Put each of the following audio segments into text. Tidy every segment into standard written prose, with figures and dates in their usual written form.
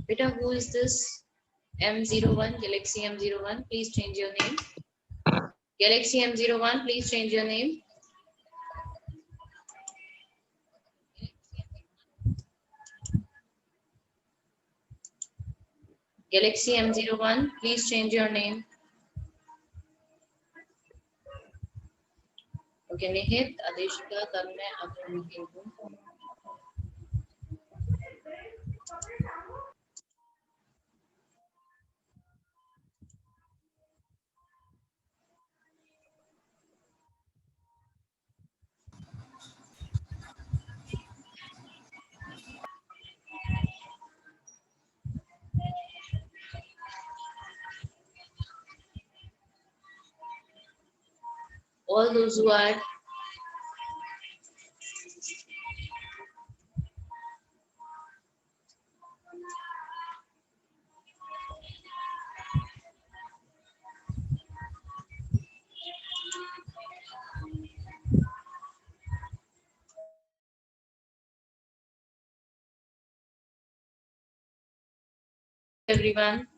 Beta, who is this? M01, Galaxy M01, please change your name. Galaxy M01, please change your name. Galaxy M01, please change your name. Okay, Nihit, Adeshika, Tanmay, Abdul. All those who are everyone.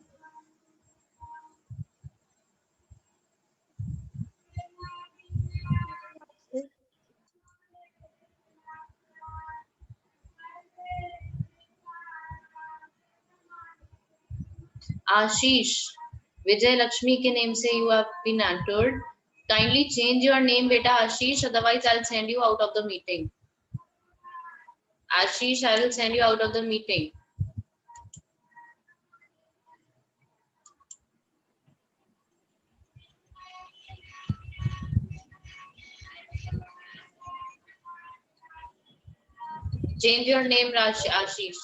Ashish, Vijay Lakshmi के name से you have been entered. Kindly change your name, beta Ashish. Otherwise, I'll send you out of the meeting. Ashish, I will send you out of the meeting. Change your name, Ashish.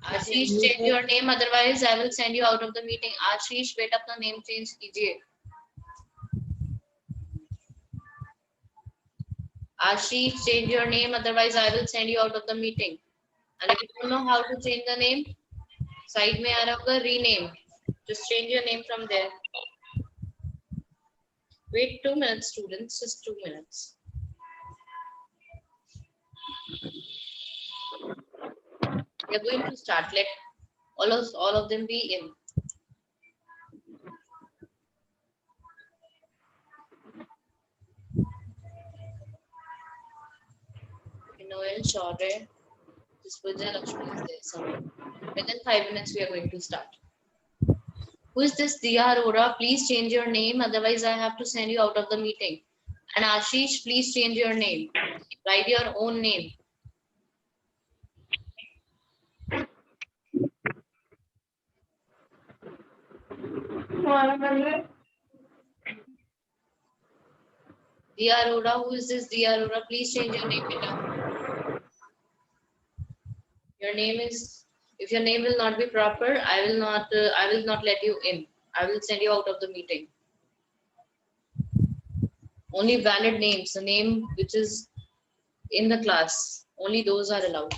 Ashish, change your name. Otherwise, I will send you out of the meeting. Ashish, बेटा अपना name change कीजिए. Ashish, change your name. Otherwise, I will send you out of the meeting. And if you don't know how to change the name, side में आ रहा होगा rename. Just change your name from there. Wait 2 minutes, students. Just 2 minutes. We are going to start. Let all of them be in. Noel, Shaurya, this Vijay Lakshmi is there somewhere. Within 5 minutes, we are going to start. Who is this Diya Arora? Please change your name. Otherwise, I have to send you out of the meeting. And Ashish, please change your name. Write your own name. Diya Arora, who is this Diya Arora? Please change your name, beta. Your name is. If your name will not be proper, I will not let you in. I will send you out of the meeting. Only valid names, the name which is in the class, only those are allowed.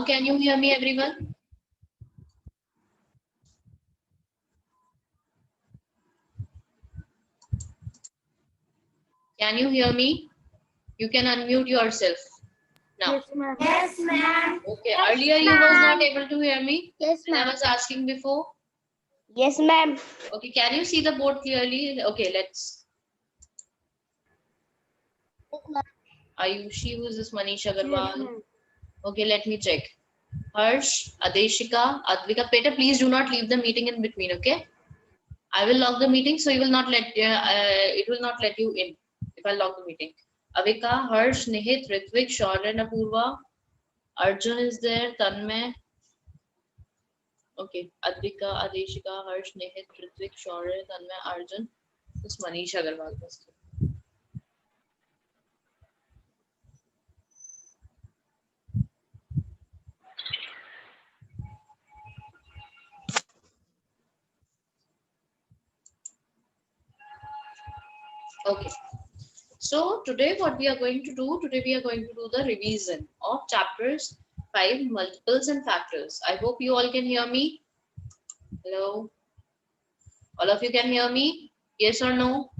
can you hear me, everyone? Can you hear me? You can unmute yourself now. Yes, ma'am. Yes, ma'am. Okay, Yes, earlier you was not ma'am. able to hear me Yes, when I ma'am. was asking before. Yes, ma'am. Okay, can you see the board clearly? Okay, let's. Ayushi, who is this? Manish Agarwal. Okay, let me check. Harsh, Adeshika, Advika. Peter, please do not leave the meeting in between, okay? I will log the meeting, so you will not let it will not let you in if I log the meeting. Avika, Harsh, Nihit, Ritvik, Shaurya, Apurva, Arjun is there, Tanmay. Okay, Advika, Adeshika, Harsh, Nihit, Ritvik, Shaurya, Tanmay, Arjun. It's Manish Agarwal. Okay. So today what we are going to do, today we are going to do the revision of chapters 5, multiples and factors. I hope you all can hear me. Hello. All of you can hear me? Yes or no?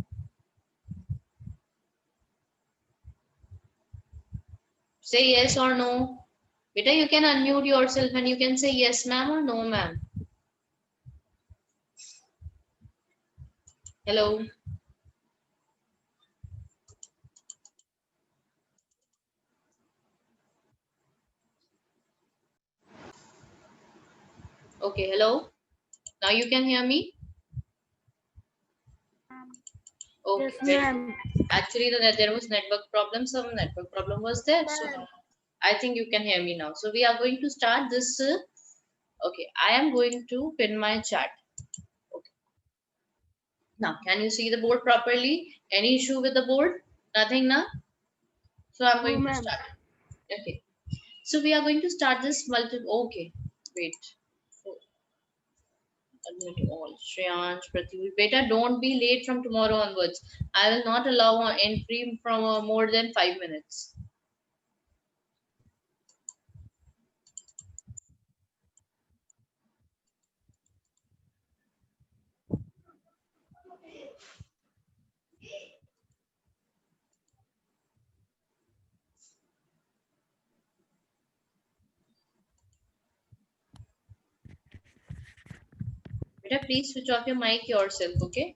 Say yes or no. Beta, you can unmute yourself and you can say yes ma'am or no ma'am. Hello. Okay, hello. Now you can hear me? Okay, Yes, very ma'am. good. Actually, there was network problem. Some network problem was there. So now I think you can hear me now. So we are going to start this. Okay, I am going to pin my chat. Okay. Now, can you see the board properly? Any issue with the board? Nothing, na? So I'm No, going to ma'am. start. Okay. So we are going to start this multiple. Okay. Wait. So, admit all. Shreyansh, Pratyush. Beta, don't be late from tomorrow onwards. I will not allow an entry from more than 5 minutes. Beta, please switch off your mic yourself, okay?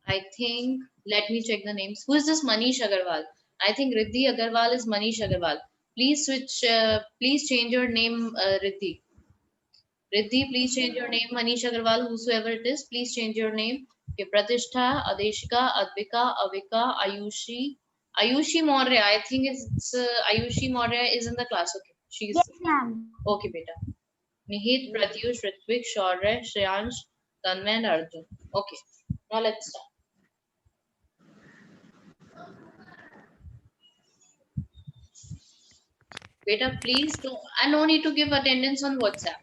I think, let me check the names. Who is this Manish Agarwal? I think Riddhi Agarwal is Manish Agarwal. Please switch, please change your name, Riddhi. Riddhi, please change your name. Manish Agarwal, whosoever it is, please change your name. Okay, Pratishtha, Adeshika, Advika, Avika, Ayushi. Ayushi Maurya, I think it's Ayushi Maurya is in the class. Okay, she's Yes, ma'am. okay, beta. Nihit, Pratyush, Ritvik, Shaurya, Shreyansh, Tanmay, and Arjun. Okay, now let's start. Beta, please don't, and no need to give attendance on WhatsApp.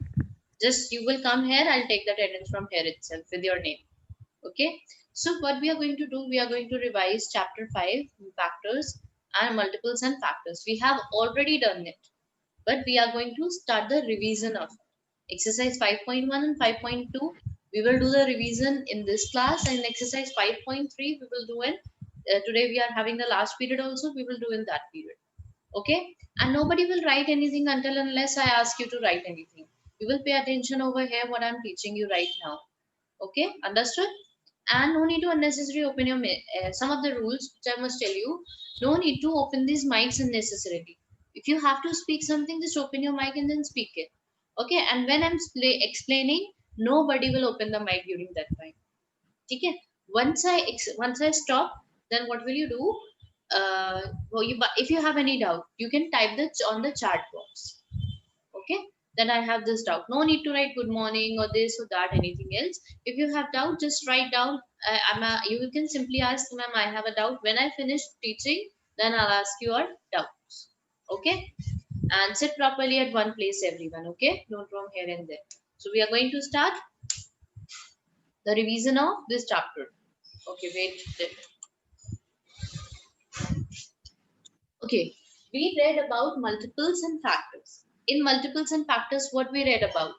Just you will come here, I'll take the attendance from here itself with your name. Okay. So what we are going to do, we are going to revise chapter 5, factors and multiples and factors. We have already done it, but we are going to start the revision of it. Exercise 5.1 and 5.2. We will do the revision in this class, and exercise 5.3 we will do in today. We are having the last period also. We will do in that period. Okay, and nobody will write anything until unless I ask you to write anything. You will pay attention over here what I'm teaching you right now. Okay, understood? And no need to unnecessarily open your some of the rules which I must tell you. No need to open these mics unnecessarily. If you have to speak something, just open your mic and then speak it. Okay, and when I'm explaining, nobody will open the mic during that time. Okay, once I stop, then what will you do? Well, if you have any doubt, you can type that on the chat box. Okay, then I have this doubt. No need to write good morning or this or that, anything else. If you have doubt, just write down. You can simply ask, ma'am, I have a doubt. When I finish teaching, Then I'll ask your doubts. Okay? And sit properly at one place, everyone. Okay? Don't roam here and there. So we are going to start the revision of this chapter. Okay, wait. Okay, we read about multiples and factors. In multiples and factors, what we read about?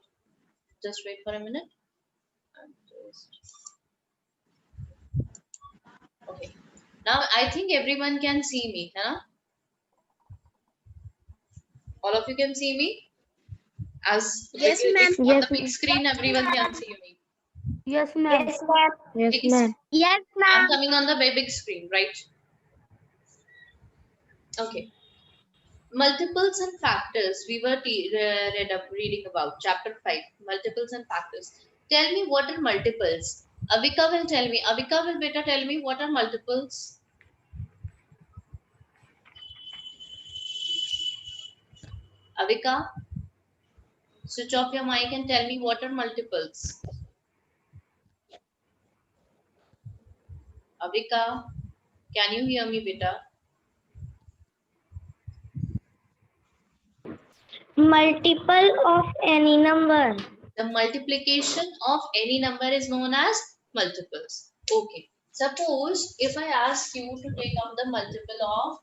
Just wait for a minute. Okay. Now I think everyone can see me, huh? All of you can see me? As Yes, if ma'am. on the Yes, big screen everyone can see me. yes, ma'am. Yes, ma'am. Yes, Big ma'am. Yes, I'm ma'am. coming on the big screen, right? Okay. Multiples and factors. We were reading about chapter 5. Multiples and factors. Tell me what are multiples. Avika will tell me. Avika will better tell me what are multiples. Avika, switch off your mic and tell me what are multiples. Avika, can you hear me, beta? Multiple of any number. The multiplication of any number is known as multiples. Okay. Suppose if I ask you to take out the multiple of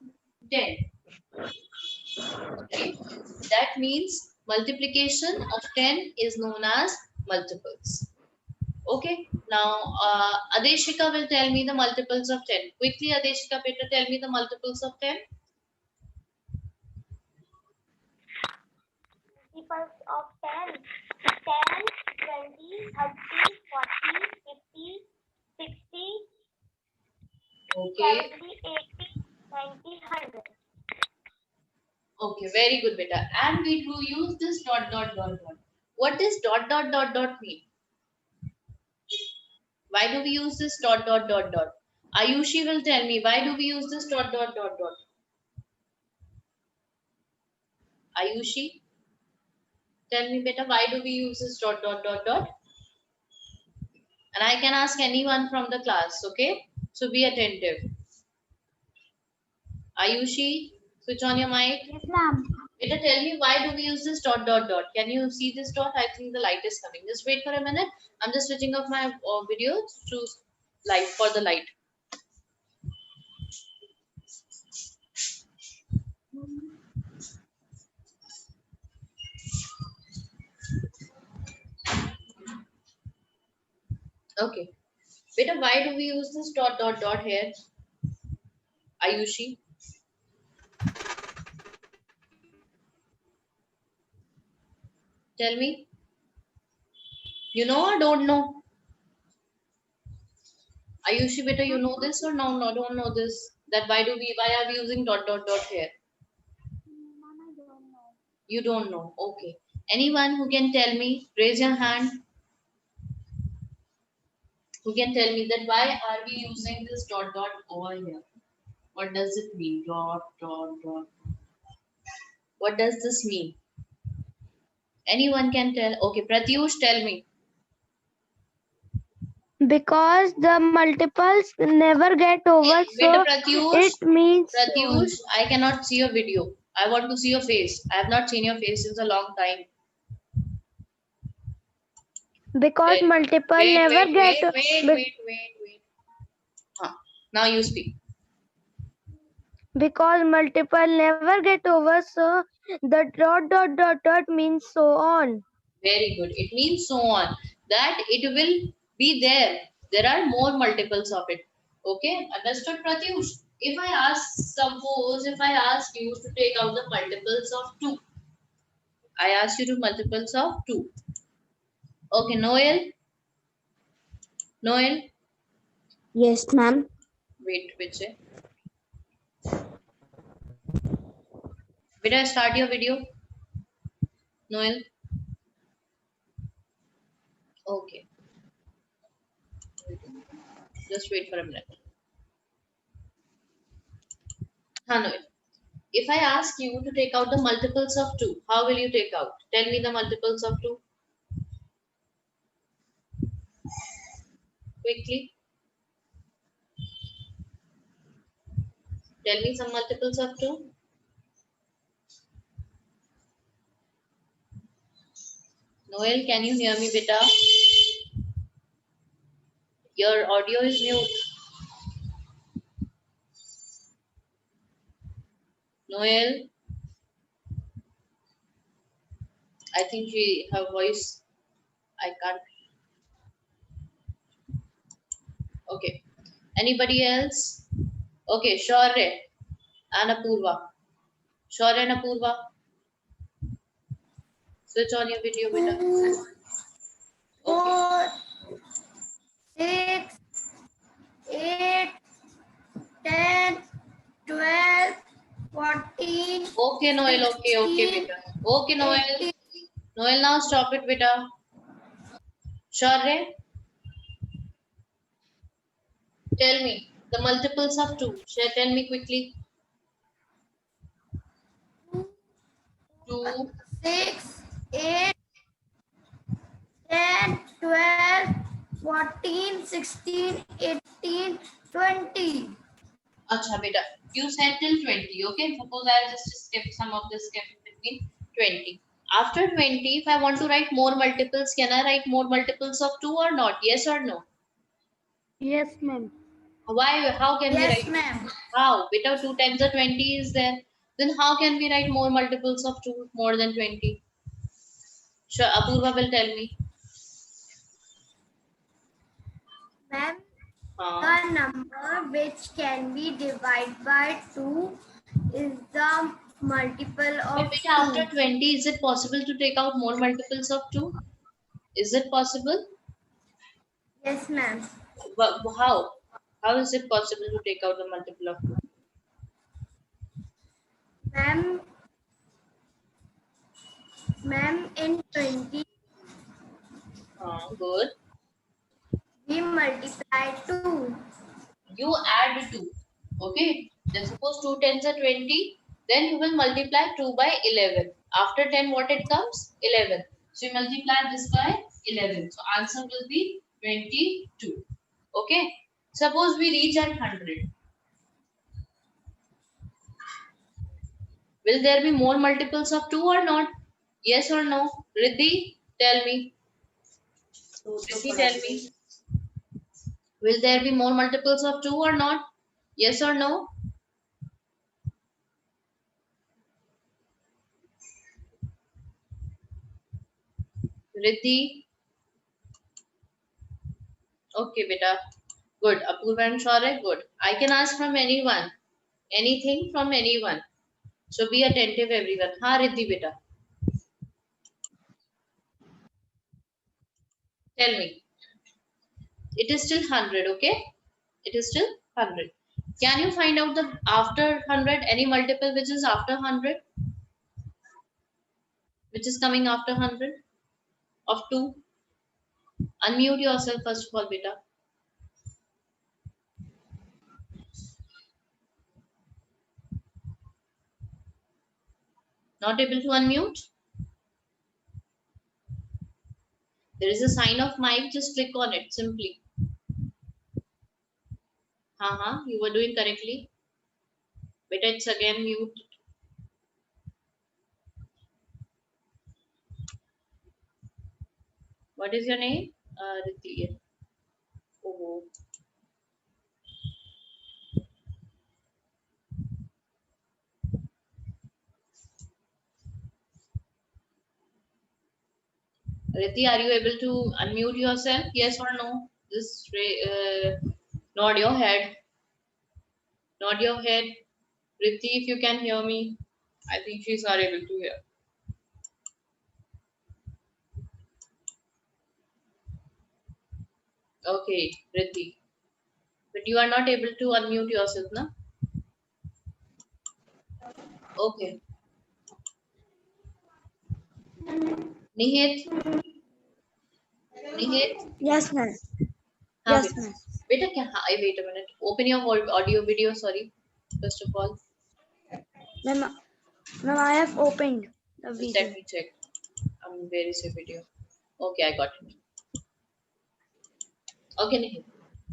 10, right? That means multiplication of 10 is known as multiples. Okay. Now, Adeshika will tell me the multiples of 10. Quickly, Adeshika, better tell me the multiples of 10. Multiples of 10. 10, 20, 30, 40, 50, 60, Okay. 70, 80, 90, 100. Okay, very good, beta. And we do use this dot dot dot dot. What does dot dot dot dot mean? Why do we use this dot dot dot dot? Ayushi will tell me why do we use this dot dot dot dot? Ayushi, tell me beta why do we use this dot dot dot dot? And I can ask anyone from the class, okay? So be attentive. Ayushi, switch on your mic. Yes, ma'am. Beta, tell me why do we use this dot dot dot? Can you see this dot? I think the light is coming. Just wait for a minute. I'm just switching off my video to light for the light. Okay. Beta, why do we use this dot dot dot here? Ayushi. Tell me. You know or don't know? Ayushi, beta, you know this or no? No, don't know this. That why are we using dot dot dot here? You don't know. Okay. Anyone who can tell me, raise your hand. Who can tell me that why are we using this dot dot over here? What does it mean? Dot dot dot. What does this mean? Anyone can tell. Okay, Pratyush, tell me. Because the multiples never get over, Wait, so Pratyush. it means Pratyush, I cannot see your video. I want to see your face. I have not seen your face since a long time. because multiple never get Wait. Now you speak. because multiple never get over, so the dot dot dot dot means so on. Very good. It means so on. That it will be there. There are more multiples of it. Okay, understood, Pratyush? Suppose if I ask you to take out the multiples of 2. I ask you to multiples of 2. Okay, Noel. Noel. Yes, ma'am. Wait, which? Did I start your video? Noel. Okay. Just wait for a minute. Noel. If I ask you to take out the multiples of 2, how will you take out? Tell me the multiples of 2. Quickly. Tell me some multiples of 2. Noel, can you hear me, beta? Your audio is mute. Noel, I think her voice, I can't. Okay. Anybody else? Okay, Shaurya and Apurva. Shaurya and Apurva. Switch on your video, beta. 2, Okay. 4, 6, 8, 10, 12, 14. Okay, Noel. Okay, beta. Okay, Noel. 18. Noel, now stop it, beta. Shaurya, tell me the multiples of 2. Tell me quickly. 2. 6, 8, 10, 12, 14, 16, 18, 20. Acha, beta. You said till 20. Okay. Suppose I'll just skip some of this skip between 20. After 20, if I want to write more multiples, can I write more multiples of 2 or not? Yes or no? Yes, ma'am. Why? How can we Yes, write? ma'am. How? Beta, 2 times the 20 is there. Then how can we write more multiples of 2 more than 20? Sure, Apurva will tell me. Ma'am, Uh, the number which can be divided by 2 is the multiple but of beta, after 2. 20, is it possible to take out more multiples of 2? Is it possible? Yes, ma'am. But how? How is it possible to take out the multiple of 2? Ma'am, in 20, Good. we multiply 2. You add 2. Okay. Then suppose 2 tens are 20. Then you will multiply 2 by 11. After 10, what it comes? 11. So you multiply this by 11. So answer will be 22. Okay. Suppose we reach at 100. Will there be more multiples of 2 or not? Yes or no? Riddhi, tell me. Riddhi, tell me. Will there be more multiples of 2 or not? Yes or no? Riddhi. Okay, beta. Good. Apurva and Shaurya, good. I can ask from anyone. Anything from anyone. So be attentive, everyone. Ha, Riddhi, beta. Tell me. It is still 100, okay? It is still 100. Can you find out the after 100, any multiple which is after 100? Which is coming after 100 of 2? Unmute yourself first of all, beta. Not able to unmute? There is a sign of mic, just click on it simply. You were doing correctly. Beta, it's again mute. What is your name? Riddhi. Oh. Riddhi, are you able to unmute yourself? Yes or no? Just nod your head. Nod your head. Riddhi, if you can hear me. I think she's not able to hear. Okay, Riddhi. But you are not able to unmute yourself, na? Okay. Nihit. Nihit. Yes, ma'am. हाँ Yes, बेटा ma'am. बेटा क्या हाँ wait a minute open your audio video sorry first of all Ma'am, I have opened the just video. let me check where is your video okay I got it okay Nihit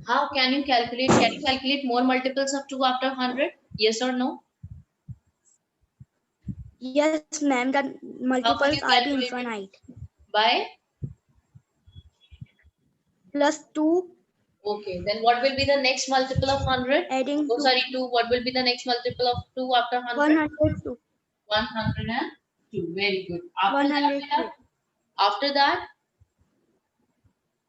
how can you calculate more multiples of 2 after 100 Yes or no? Yes, ma'am. The How will multiples you are the calculate it? infinite. By? Plus 2 Okay, then what will be the next multiple of 100? adding Oh, to sorry, 2. What will be the next multiple of 2 after 100? 102. 102. Very good. After that, 102. beta? After that,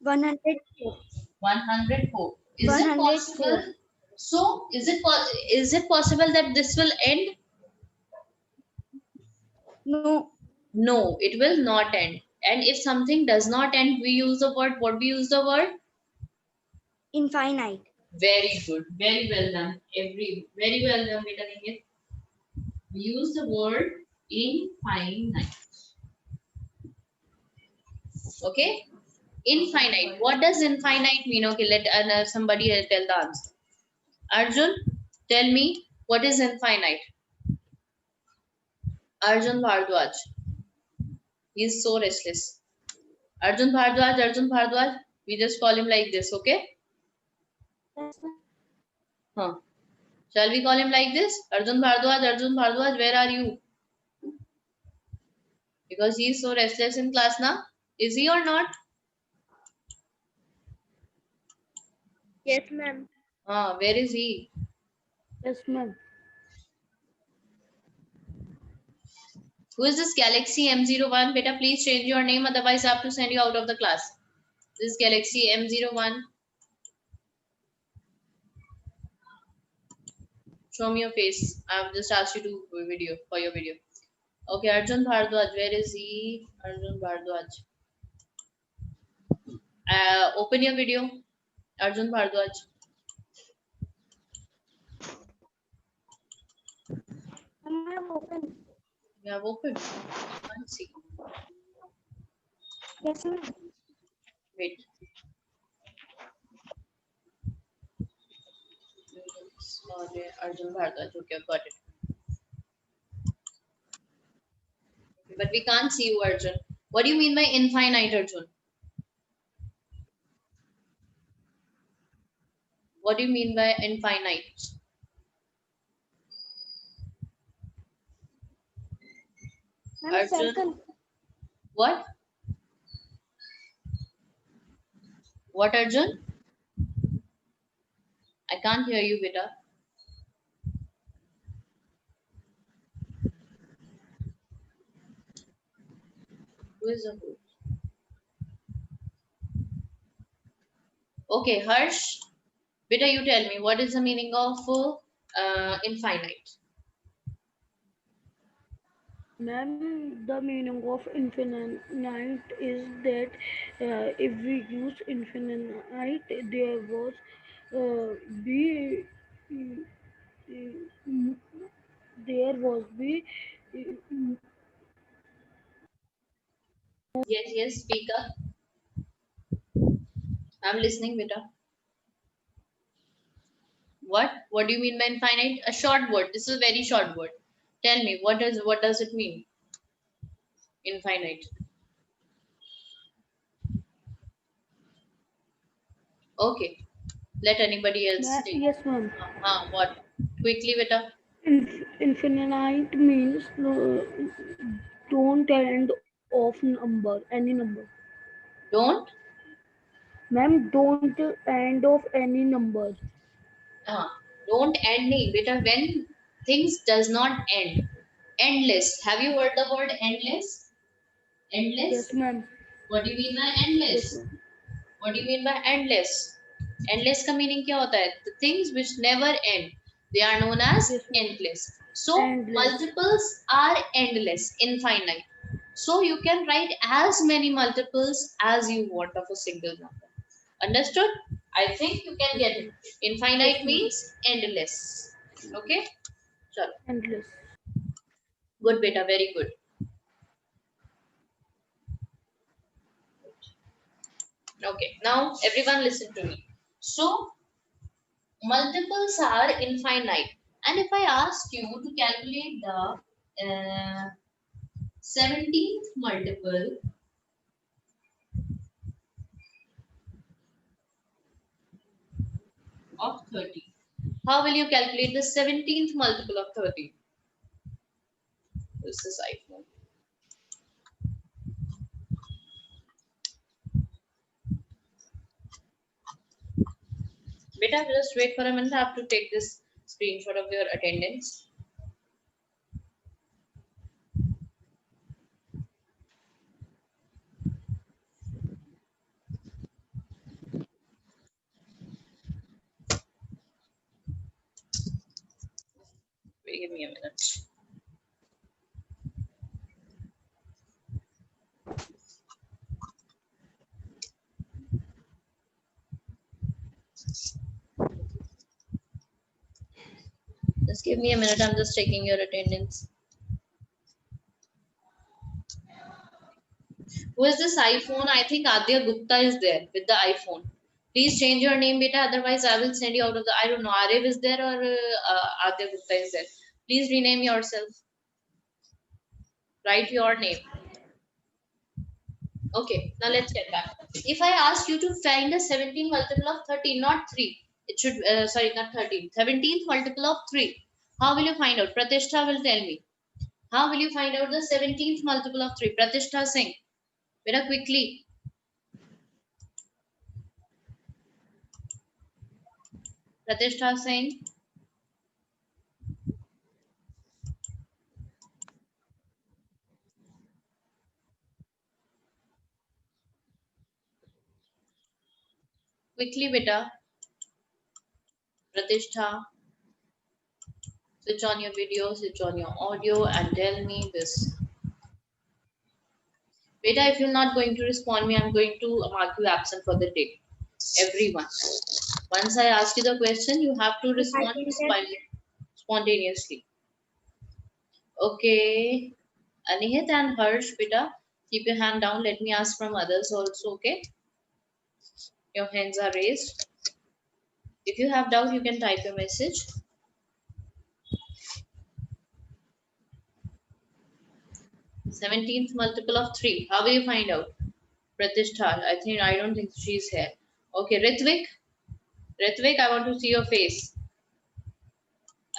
104. 104. Is it 104. possible? So, is it possible that this will end? No, No, it will not end. And if something does not end, we use the word, what we use the word? infinite. Very good. Very well done. Very well done, beta Nikhil. We use the word infinite. Okay? Infinite. What does infinite mean? Okay, let somebody else tell the answer. Arjun, tell me what is infinite? Arjun Bhardwaj. He is so restless. Arjun Bhardwaj, Arjun Bhardwaj. We just call him like this, okay? Yes, ma'am. Huh. Shall we call him like this? Arjun Bhardwaj, where are you? Because he is so restless in class now. Is he or not? Yes, ma'am. Where is he? Yes, ma'am. Who is this Galaxy M01? Beta, please change your name, otherwise I have to send you out of the class. This Galaxy M01. Show me your face. I have just asked you to do a video for your video. Okay, Arjun Bhardwaj. Where is he? Arjun Bhardwaj. Open your video. Arjun Bhardwaj. Ma'am, I have opened. You have opened. I can't see. Yes, ma'am. Wait. Sorry, Arjun Bhardwaj. Okay, I've got it. But we can't see you, Arjun. What do you mean by infinite, Arjun? What do you mean by infinite? Ma'am, Arjun? second. What? What, Arjun? I can't hear you, beta. Who is the who? Okay, Harsh. Beta, you tell me what is the meaning of infinite? Ma'am, the meaning of infinite is that if we use infinite, there was be mm, there was be Yes, yes, speak up. I'm listening, beta. What? What do you mean by infinite? A short word. This is a very short word. Tell me, what does it mean? Infinite. Okay. Let anybody else take. yes, ma'am. What? Quickly, beta. Infinite means don't end of number, any number. Don't. Ma'am, don't end of any number. Uh, don't end me, beta. When things does not end. Endless. Have you heard the word endless? Yes, Endless. ma'am. What do you mean by Yes, endless? ma'am. What do you mean by endless? Endless का meaning क्या होता है? The things which never end. They are known as Yes, ma'am. endless. So Endless. multiples are endless, infinite. So you can write as many multiples as you want of a single number. Understood? I think you can get it. Infinite Yes, ma'am. means endless. Okay? Chalo. Endless. Good beta, very good. Okay, now everyone listen to me. So multiples are infinite, and if I ask you to calculate the 17th multiple of 30, How will you calculate the 17th multiple of 13? This is iPhone. Beta, just wait for a minute. I have to take this screenshot of your attendance. Wait, give me a minute. Just give me a minute. I'm just checking your attendance. Who is this iPhone? I think Adya Gupta is there with the iPhone. Please change your name, beta. Otherwise, I will send you out of the. I don't know. Arif is there or Adya Gupta is there. Please rename yourself. Write your name. Okay. Now let's get back. If I ask you to find a 17 multiple of 13, not 3. It should. Sorry, not 13. 17th multiple of 3. How will you find out? Pratishtha will tell me. How will you find out the 17th multiple of 3? Pratishtha Singh. Beta, quickly. Pratishtha Singh. Quickly, beta. Pratishtha. Switch on your video, switch on your audio, and tell me this. Beta, if you're not going to respond me, I'm going to mark you absent for the day. Everyone. Once I ask you the question, you have to respond spontaneously. Okay. Anihit and Harsh, beta, keep your hand down. Let me ask from others also, okay? Your hands are raised. If you have doubt, you can type your message. Seventeenth multiple of 3. How will you find out? Pratishtha, I don't think she's here. Okay, Ritvik. Ritvik, I want to see your face.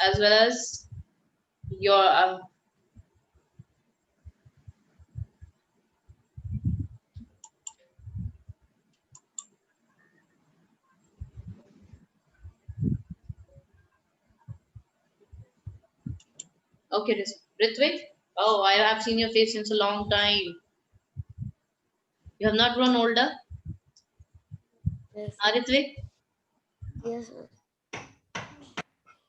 As well as your okay, Ritvik. Oh, I have seen your face since a long time. You have not grown older? Yes. Ritvik? Yes, sir.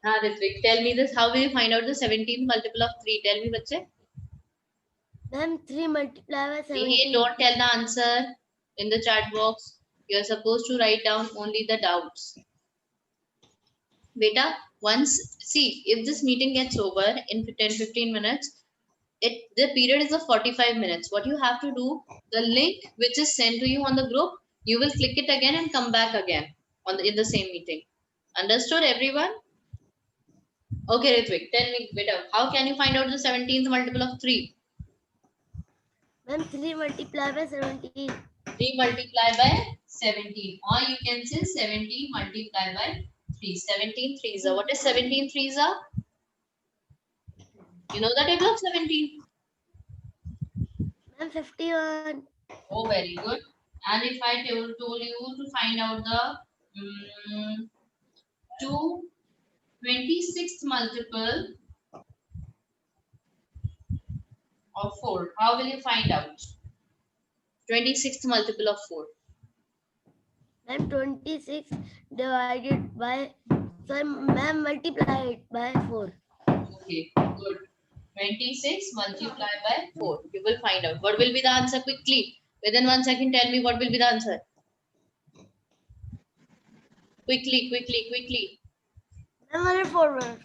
Ritvik, tell me this. How will you find out the 17th multiple of 3? Tell me, bache. Ma'am, 3 multiplied by Hey, 17. don't tell the answer in the chat box. You are supposed to write down only the doubts. Beta, once, see, if this meeting gets over in 10-15 minutes, the period is of 45 minutes. What you have to do, the link which is sent to you on the group, you will click it again and come back again in the same meeting. Understood, everyone? Okay, Ritvik, tell me, beta, how can you find out the 17th multiple of 3? Ma'am, 3 multiplied by 17. 3 multiplied by 17. Or you can say 17 multiplied by 3. 17 threes. What is 17 threes? You know the table of 17? Ma'am, 51. Oh, very good. And if I told you to find out the 26th multiple of 4, how will you find out? 26th multiple of 4. Ma'am, 26 divided by, sorry, ma'am, multiplied by 4. Okay, good. 26 multiplied by 4. You will find out. What will be the answer quickly? Within 1 second, tell me what will be the answer. Quickly, quickly, quickly. Ma'am, 104. Ma'am,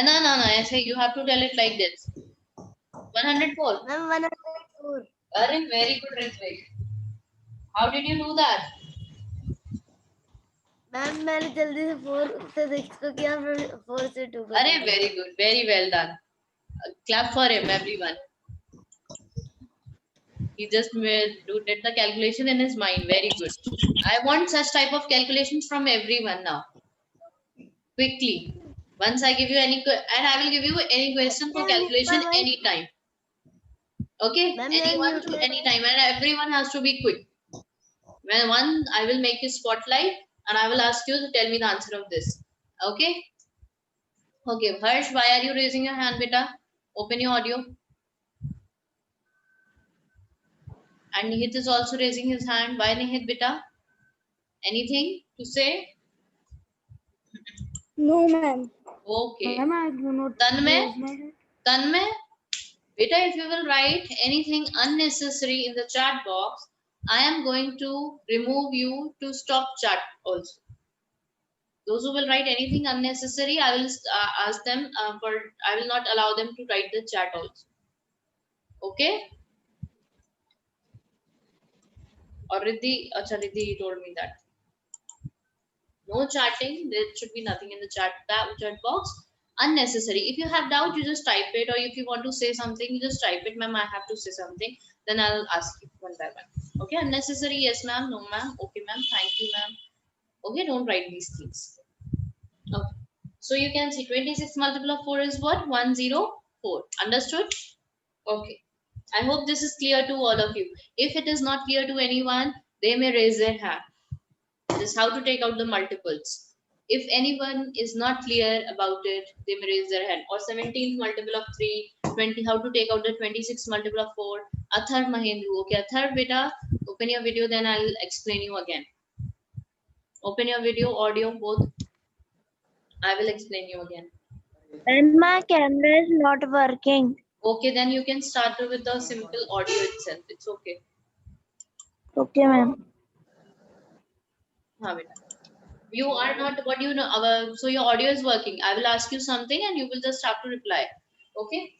No. I say you have to tell it like this. 104. Ma'am, 104. Very good, Ritvik. How did you do that? Ma'am मैंने जल्दी से 4 से 6 को किया फिर 4 से 2 को Arey, very good, very well done. Clap for him, everyone. He just did the calculation in his mind. Very good. I want such type of calculations from everyone now. quickly. Once I give you any, and I will give you any question for calculation anytime. Okay, Ma'am, anyone to any time, and everyone has to be quick. When one, I will make you spotlight, and I will ask you to tell me the answer of this. Okay. Okay, Harsh, why are you raising your hand, beta? Open your audio. And Nihit is also raising his hand. Why Nihit, beta? Anything to say? No, ma'am. Okay. Ma'am, I do not Tanmay, raise my hand. Tanmay, beta, if you will write anything unnecessary in the chat box, I am going to remove you to stop chat also. Those who will write anything unnecessary, I will ask them I will not allow them to write the chat also. Okay? Or Riddhi, acha Riddhi told me that. No chatting, there should be nothing in the chat box. Unnecessary. If you have doubt, you just type it, or if you want to say something, you just type it, ma'am, I have to say something. Then I'll ask you one by one. Okay, unnecessary, yes, ma'am, no, ma'am, okay, ma'am, thank you, ma'am. Okay, don't write these things. Okay. So you can see 26 multiple of 4 is what? 104. Understood? Okay. I hope this is clear to all of you. If it is not clear to anyone, they may raise their hand. This is how to take out the multiples. If anyone is not clear about it, they may raise their hand. Or 17th multiple of 3, 20, how to take out the 26th multiple of 4. Athar Mahendru. Okay, Athar beta, open your video, then I'll explain you again. Open your video, audio, both. I will explain you again. And my camera is not working. Okay, then you can start with the simple audio itself. It's okay. Okay, ma'am. Haan, beta. You are not, what do you know? So your audio is working. I will ask you something and you will just have to reply. Okay.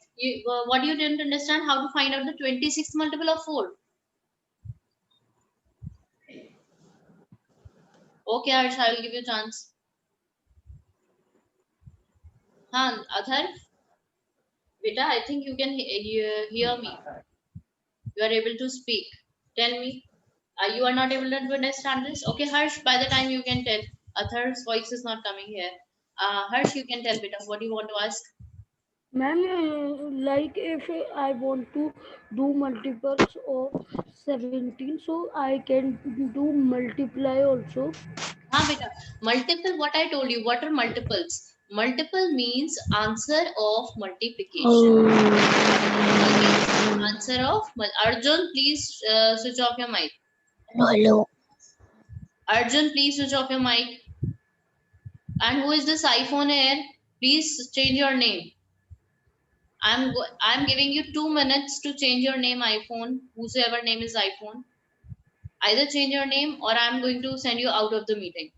What you didn't understand, how to find out the 26th multiple of 4. Okay, Harsh, I will give you a chance. Haan, Adhar, beta, I think you can hear me. You are able to speak. Tell me. You are not able to understand this? Okay, Harsh, by the time you can tell. Adhar's voice is not coming here. Harsh, you can tell, beta, what do you want to ask? Ma'am, like if I want to do multiples of 17, so I can do multiply also. Haan, beta. Multiple, what I told you, what are multiples? Multiple means answer of multiplication. Answer of, Arjun, please switch off your mic. Hello. Arjun, please switch off your mic. And who is this iPhone Air? Please change your name. I'm giving you 2 minutes to change your name, iPhone. Whosoever name is iPhone. Either change your name or I'm going to send you out of the meeting.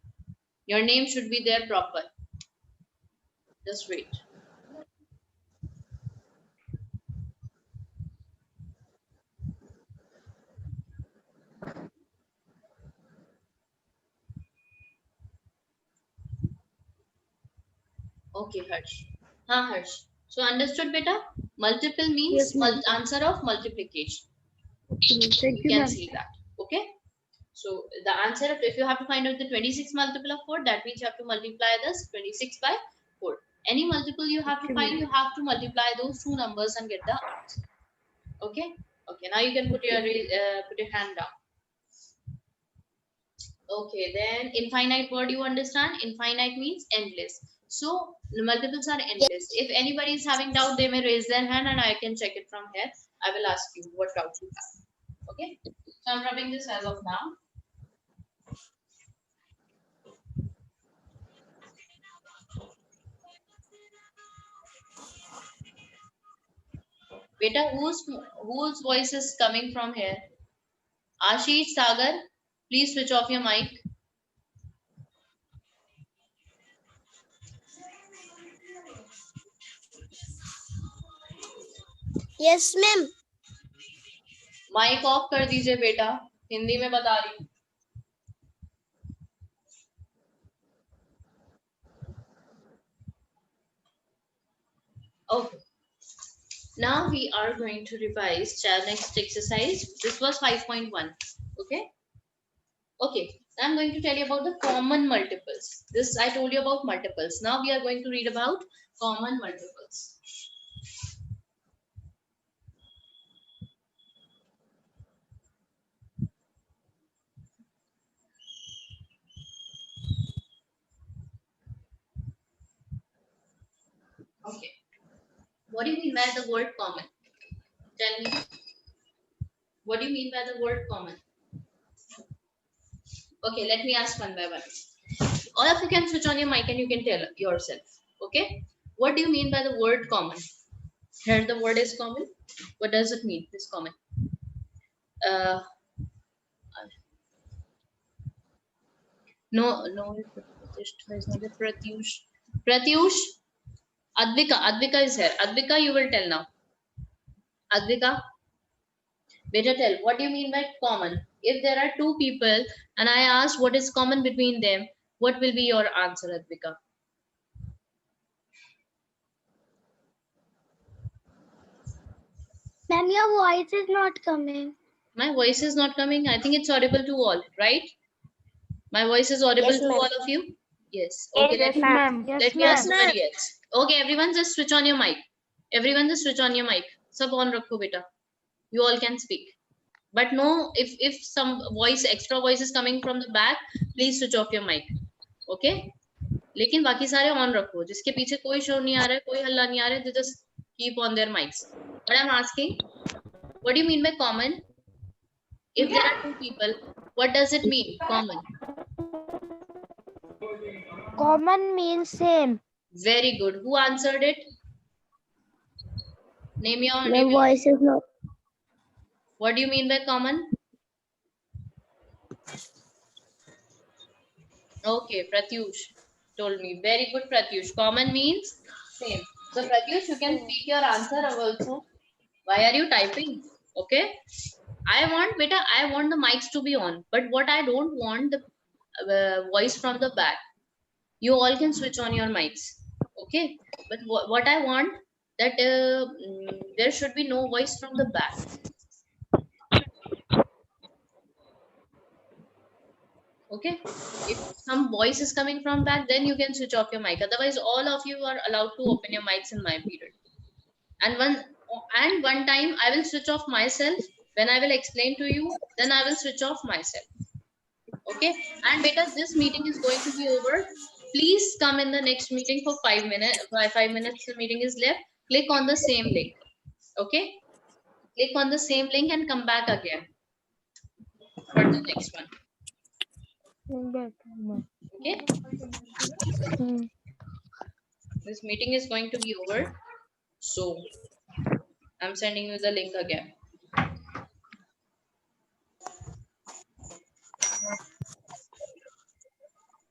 Your name should be there proper. Just wait. Okay, Harsh. Harsh. So understood, beta? Multiple means Yes, ma'am. answer of multiplication. Okay, ma'am. Thank You you, can ma'am. see that. Okay. So the answer, if you have to find out the 26 multiple of 4, that means you have to multiply this 26 by 4. Any multiple you have to Okay, find, ma'am. you have to multiply those two numbers and get the answer. Okay. Okay. Now you can put your hand down. Okay. Then infinite word you understand? Infinite means endless. So the multiples are endless. If anybody is having doubt, they may raise their hand and I can check it from here. I will ask you what doubt you have. Okay. So I'm rubbing this as of now. Beta, whose voice is coming from here? Ashish, Sagar, please switch off your mic. Yes, ma'am. Mic off कर दीजिए बेटा, हिंदी में बता रही हूँ. Okay. Now we are going to revise next exercise. This was 5.1. Okay. Okay. I'm going to tell you about the common multiples. This I told you about multiples. Now we are going to read about common multiples. Okay. What do you mean by the word common? Tell me. What do you mean by the word common? Okay, let me ask one by one. All of you can switch on your mic and you can tell yourself. Okay. What do you mean by the word common? Here the word is common. What does it mean? This common. No, is not there. Pratyush. Advika is here. Advika, you will tell now. Advika, better tell. What do you mean by common? If there are two people and I ask what is common between them, what will be your answer, Advika? Ma'am, your voice is not coming. My voice is not coming. I think it's audible to all, right? My voice is audible to all of you? Yes. Okay, Yes, ma'am. let me ask somebody else. Okay, everyone just switch on your mic. Everyone just switch on your mic. Sab on rakho beta. You all can speak. But no, if some voice, extra voice is coming from the back, please switch off your mic. Okay? लेकिन बाकी सारे on रखो. जिसके पीछे कोई शोर नहीं आ रहा है, कोई हल्ला नहीं आ रहा है, they just keep on their mics. But I'm asking, what do you mean by common? If there are two people, what does it mean? Common. Common means same. Very good. Who answered it? Name your. The voice is not. What do you mean by common? Okay, Pratyush told me. Very good, Pratyush. Common means same. So, Pratyush, you can speak your answer also. Why are you typing? Okay. I want the mics to be on. But what I don't want, the voice from the back. You all can switch on your mics. Okay. But what I want, that there should be no voice from the back. Okay, if some voice is coming from back, then you can switch off your mic. Otherwise, all of you are allowed to open your mics in my period. And one time I will switch off myself when I will explain to you. Then I will switch off myself. Okay. And because this meeting is going to be over, please come in the next meeting for 5 minutes. 5 minutes the meeting is left. Click on the same link. Okay. Click on the same link and come back again for the next one. Okay. This meeting is going to be over. So I'm sending you the link again.